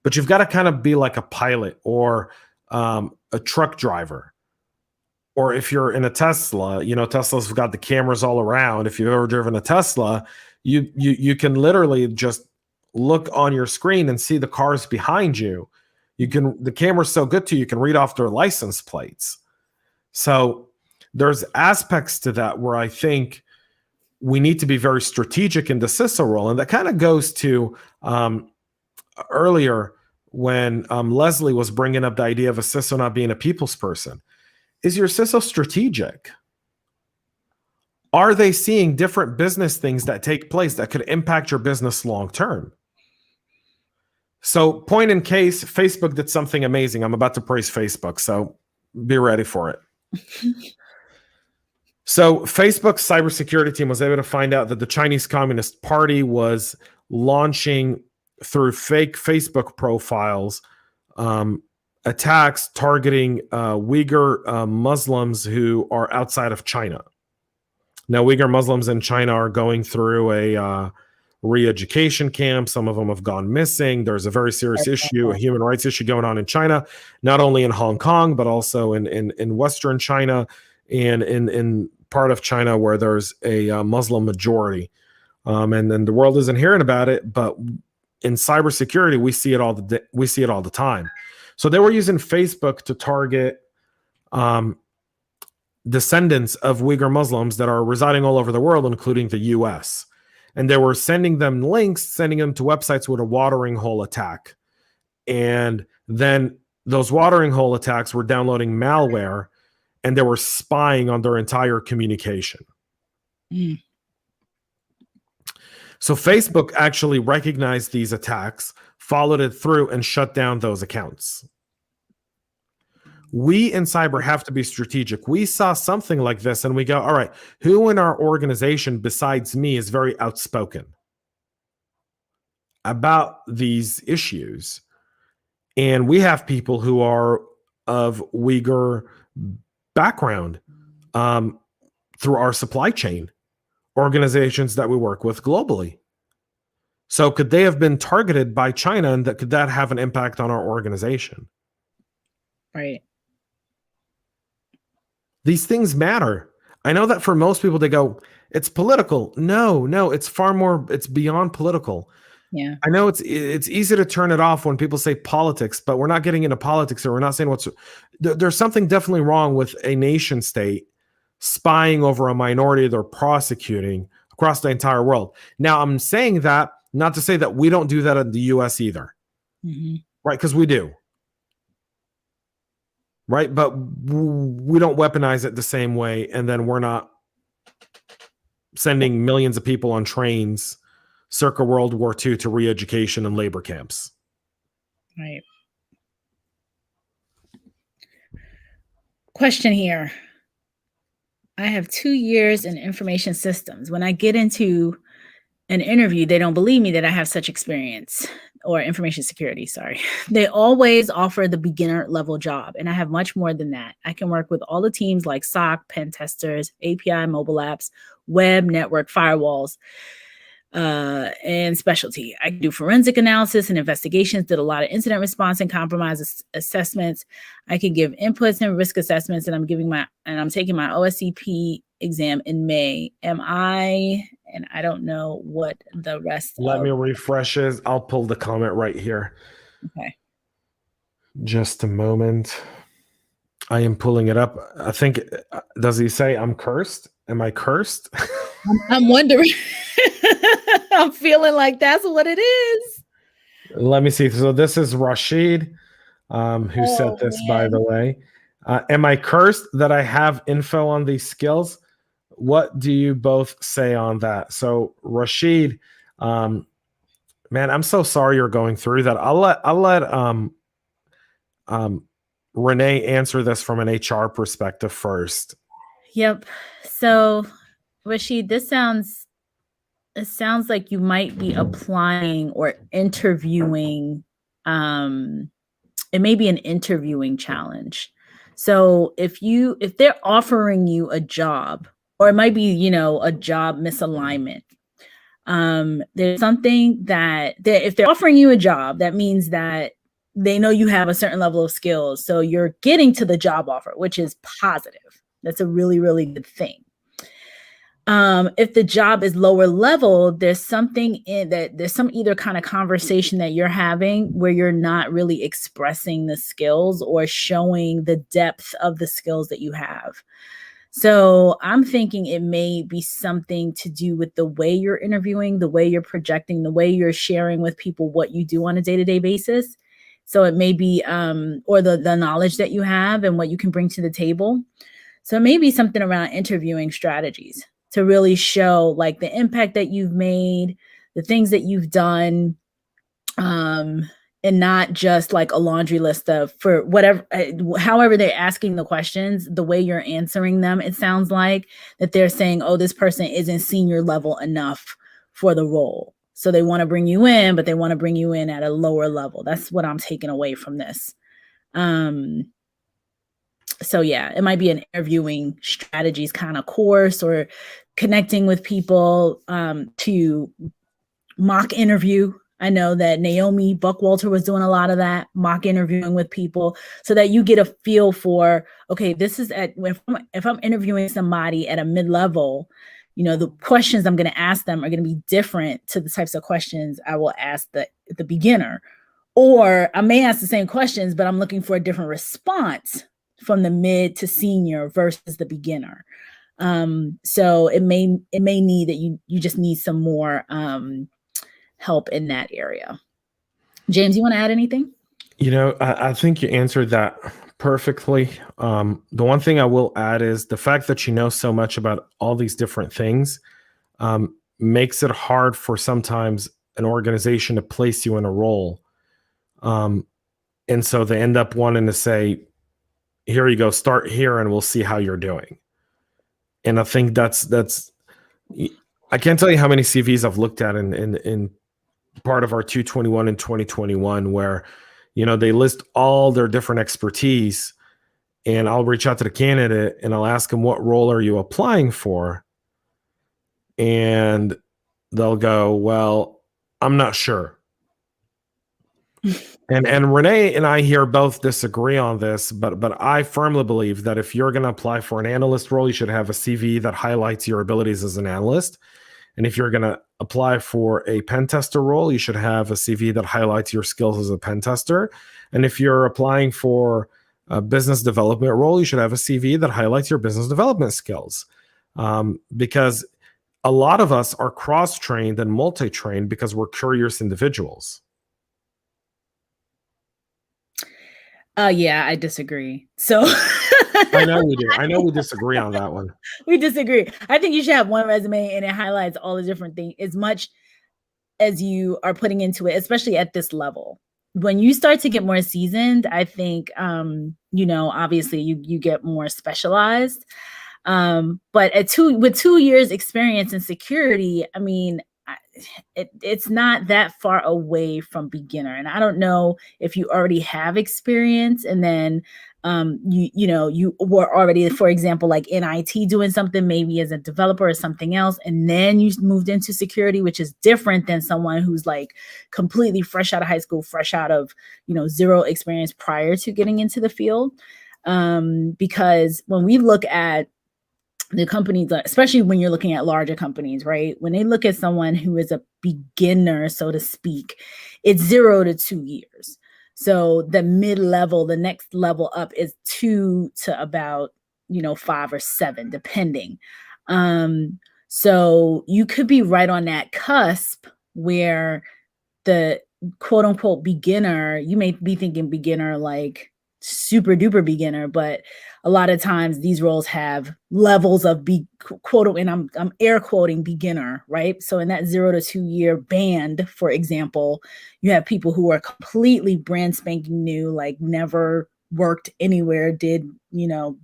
but you've got to kind of be like a pilot or a truck driver. Or if you're in a Tesla, Tesla's got the cameras all around. If you've ever driven a Tesla, you can literally just look on your screen and see the cars behind you. The camera's so good to you can read off their license plates. So there's aspects to that where I think we need to be very strategic in the CISO role. And that kind of goes to earlier when Leslie was bringing up the idea of a CISO not being a people's person. Is your CISO strategic? Are they seeing different business things that take place that could impact your business long term? So, point in case, Facebook did something amazing. I'm about to praise Facebook, so be ready for it. So, Facebook's cybersecurity team was able to find out that the Chinese Communist Party was launching through fake Facebook profiles attacks targeting Uyghur Muslims who are outside of China. Now, Uyghur Muslims in China are going through a re-education camp. Some of them have gone missing. There's a very serious issue, a human rights issue going on in China, not only in Hong Kong, but also in Western China and in part of China where there's a Muslim majority. And then the world isn't hearing about it, but in cybersecurity, we see it all the time. So they were using Facebook to target descendants of Uyghur Muslims that are residing all over the world, including the US. And they were sending them links, sending them to websites with a watering hole attack. And then those watering hole attacks were downloading malware and they were spying on their entire communication. Mm. So Facebook actually recognized these attacks, followed it through, and shut down those accounts. We in cyber have to be strategic. We saw something like this and we go, all right, who in our organization besides me is very outspoken about these issues? And we have people who are of Uyghur background through our supply chain organizations that we work with globally. So could they have been targeted by China, and could that have an impact on our organization? Right. These things matter. I know that for most people, they go, it's political. No, it's far more, it's beyond political. Yeah. I know it's easy to turn it off when people say politics, but we're not getting into politics, or we're not saying there's something definitely wrong with a nation state spying over a minority they're prosecuting across the entire world. Now, I'm saying that not to say that we don't do that in the US either, right? Because we do, right? But we don't weaponize it the same way, and then we're not sending millions of people on trains circa World War II to re-education and labor camps. Right. Question here. I have 2 years in information systems. When I get into an interview, they don't believe me that I have such experience, or information security, sorry. They always offer the beginner level job, and I have much more than that. I can work with all the teams like SOC, pen testers, API, mobile apps, web, network, firewalls, and specialty. I do forensic analysis and investigations, did a lot of incident response and compromise assessments. I can give inputs and risk assessments, and I'm taking my OSCP exam in May. And I don't know what the rest Let me refresh it. I'll pull the comment right here. Okay. Just a moment. I am pulling it up. I think, does he say I'm cursed? Am I cursed? I'm wondering. I'm feeling like that's what it is. Let me see. So this is Rashid, who said this, man. By the way. Am I cursed that I have info on these skills? What do you both say on that? So Rashid, man, I'm so sorry you're going through that. I'll let Renee answer this from an HR perspective first. Yep. So, Rashid, it sounds like you might be applying or interviewing. It may be an interviewing challenge. So if they're offering you a job, or it might be, a job misalignment. There's something if they're offering you a job, that means that they know you have a certain level of skills. So you're getting to the job offer, which is positive. That's a really, really good thing. If the job is lower level, there's something there's some either kind of conversation that you're having where you're not really expressing the skills or showing the depth of the skills that you have. So I'm thinking it may be something to do with the way you're interviewing, the way you're projecting, the way you're sharing with people what you do on a day-to-day basis. So it may be, or the knowledge that you have and what you can bring to the table. So it may be something around interviewing strategies to really show like the impact that you've made, the things that you've done, and not just like a laundry list of for whatever, however they're asking the questions, the way you're answering them, it sounds like that they're saying, oh, this person isn't senior level enough for the role. So they want to bring you in, but they want to bring you in at a lower level. That's what I'm taking away from this. So yeah, it might be an interviewing strategies kind of course or connecting with people to mock interview. I know that Naomi Buckwalter was doing a lot of that, mock interviewing with people so that you get a feel for, okay, this is if I'm interviewing somebody at a mid-level, the questions I'm going to ask them are going to be different to the types of questions I will ask the beginner. Or I may ask the same questions, but I'm looking for a different response from the mid to senior versus the beginner. So it may need that you just need some more help in that area. James, you want to add anything? I think you answered that perfectly. The one thing I will add is the fact that you know so much about all these different things makes it hard for sometimes an organization to place you in a role. And so they end up wanting to say, here you go, start here and we'll see how you're doing. And I think that's I can't tell you how many CVs I've looked at in part of our 221 in 2021 where, they list all their different expertise, and I'll reach out to the candidate and I'll ask them, what role are you applying for? And they'll go, well, I'm not sure. And Renee and I here both disagree on this, but I firmly believe that if you're going to apply for an analyst role, you should have a CV that highlights your abilities as an analyst. And if you're going to apply for a pen tester role, you should have a CV that highlights your skills as a pen tester. And if you're applying for a business development role, you should have a CV that highlights your business development skills. Because a lot of us are cross-trained and multi-trained because we're curious individuals. Yeah, I disagree. So I know we do. I know we disagree on that one. We disagree. I think you should have one resume and it highlights all the different things as much as you are putting into it, especially at this level. When you start to get more seasoned, I think, obviously you get more specialized. But with 2 years experience in security, I mean, it's not that far away from beginner. And I don't know if you already have experience and then you were already, for example, like in IT doing something maybe as a developer or something else, and then you moved into security, which is different than someone who's like completely fresh out of high school, fresh out of zero experience prior to getting into the field. Because when we look at the companies, especially when you're looking at larger companies, right? When they look at someone who is a beginner, so to speak, it's 0 to 2 years. So the mid-level, the next level up is 2 to about, 5 or 7, depending. So you could be right on that cusp where the quote unquote beginner, you may be thinking beginner like super duper beginner, but a lot of times these roles have levels of quote, and I'm air quoting beginner, right? So in that 0 to 2 year band, for example, you have people who are completely brand spanking new, like never worked anywhere, did,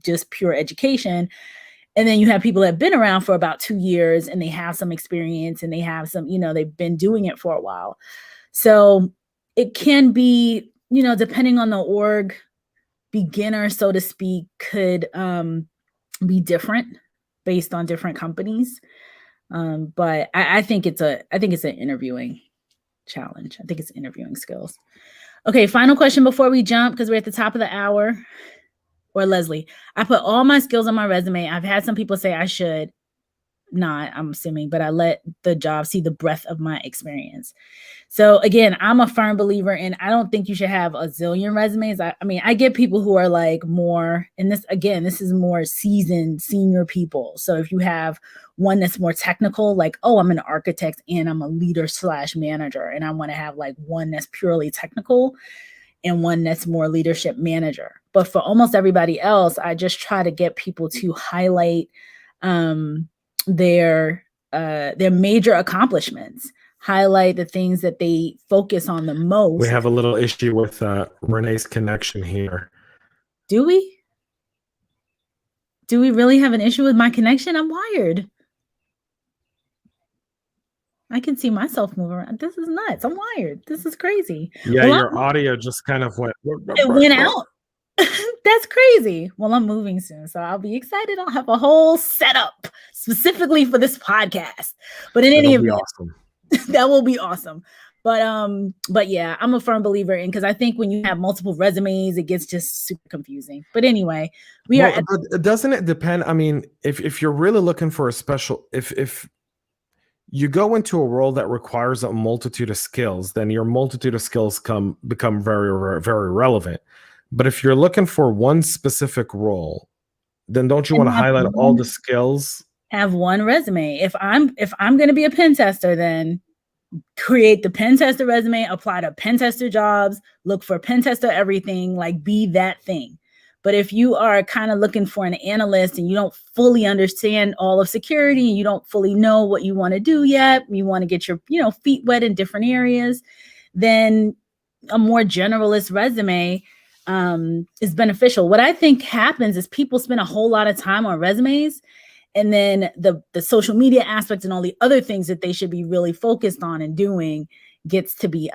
just pure education. And then you have people that have been around for about 2 years and they have some experience and they have some, they've been doing it for a while. So it can be, depending on the org, beginner, so to speak, could be different based on different companies. But I think it's an interviewing challenge. I think it's interviewing skills. Okay, final question before we jump, because we're at the top of the hour. Or Leslie, I put all my skills on my resume. I've had some people say I should not, I'm assuming, but I let the job see the breadth of my experience. So again, I'm a firm believer in, I don't think you should have a zillion resumes. I mean, I get people who are like more, and this is more seasoned senior people. So if you have one that's more technical, like, oh, I'm an architect and I'm a leader / manager, and I want to have like one that's purely technical and one that's more leadership manager. But for almost everybody else, I just try to get people to highlight their major accomplishments, highlight the things that they focus on the most. We have a little issue with Renee's connection here. Do we? Do we really have an issue with my connection? I'm wired. I can see myself move around. This is nuts. I'm wired. This is crazy. Yeah, well, your audio just kind of went. It went out. That's crazy. Well, I'm moving soon, so I'll be excited. I'll have a whole setup specifically for this podcast. But in any event, awesome. That will be awesome. But yeah, I'm a firm believer in, because I think when you have multiple resumes, it gets just super confusing. But anyway, doesn't it depend? I mean, if you're really looking for a special, if you go into a role that requires a multitude of skills, then your multitude of skills become very, very relevant. But if you're looking for one specific role, then don't you want to highlight all the skills? Have one resume. If I'm going to be a pen tester, then create the pen tester resume, apply to pen tester jobs, look for pen tester everything, like be that thing. But if you are kind of looking for an analyst and you don't fully understand all of security, and you don't fully know what you want to do yet, you want to get your feet wet in different areas, then a more generalist resume is beneficial. What I think happens is people spend a whole lot of time on resumes, and then the social media aspect and all the other things that they should be really focused on and doing gets to be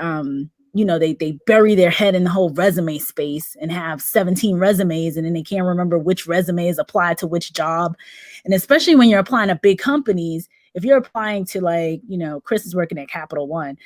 they bury their head in the whole resume space and have 17 resumes, and then they can't remember which resumes apply to which job. And especially when you're applying to big companies, if you're applying to Chris is working at Capital One,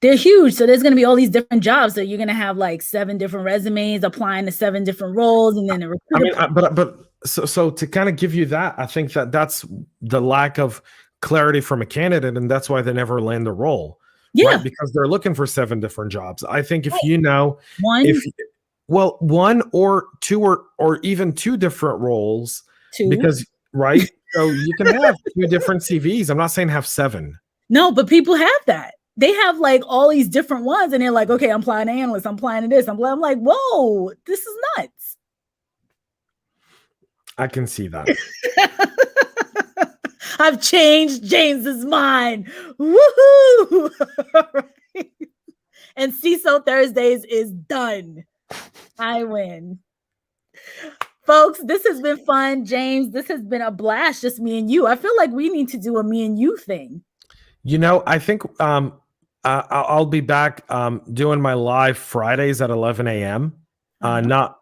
they're huge. So there's going to be all these different jobs. So you're going to have like 7 different resumes applying to 7 different roles. And then a recruiter. So to kind of give you that, I think that's the lack of clarity from a candidate. And that's why they never land the role. Yeah. Right? Because they're looking for 7 different jobs. I think if one or 2 or even 2 different roles, because right. So you can have 2 different CVs. I'm not saying have 7. No, but people have that. They have like all these different ones, and they're like, okay, I'm applying to analyst, I'm applying to this. I'm like, whoa, this is nuts. I can see that. I've changed James's mind. Woohoo! And CISO Thursdays is done. I win. Folks, this has been fun. James, this has been a blast, just me and you. I feel like we need to do a me and you thing. I think I'll be back doing my live Fridays at 11 a.m. Not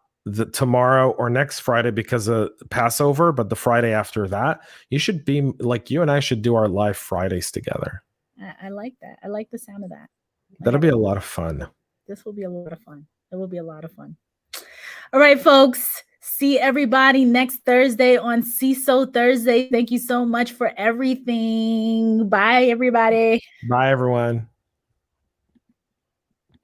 tomorrow or next Friday because of Passover, but the Friday after that. You should be like, you and I should do our live Fridays together. I like that. I like the sound of that. That'll be a lot of fun. This will be a lot of fun. It will be a lot of fun. All right, folks. See everybody next Thursday on CISO Thursday. Thank you so much for everything. Bye, everybody. Bye, everyone.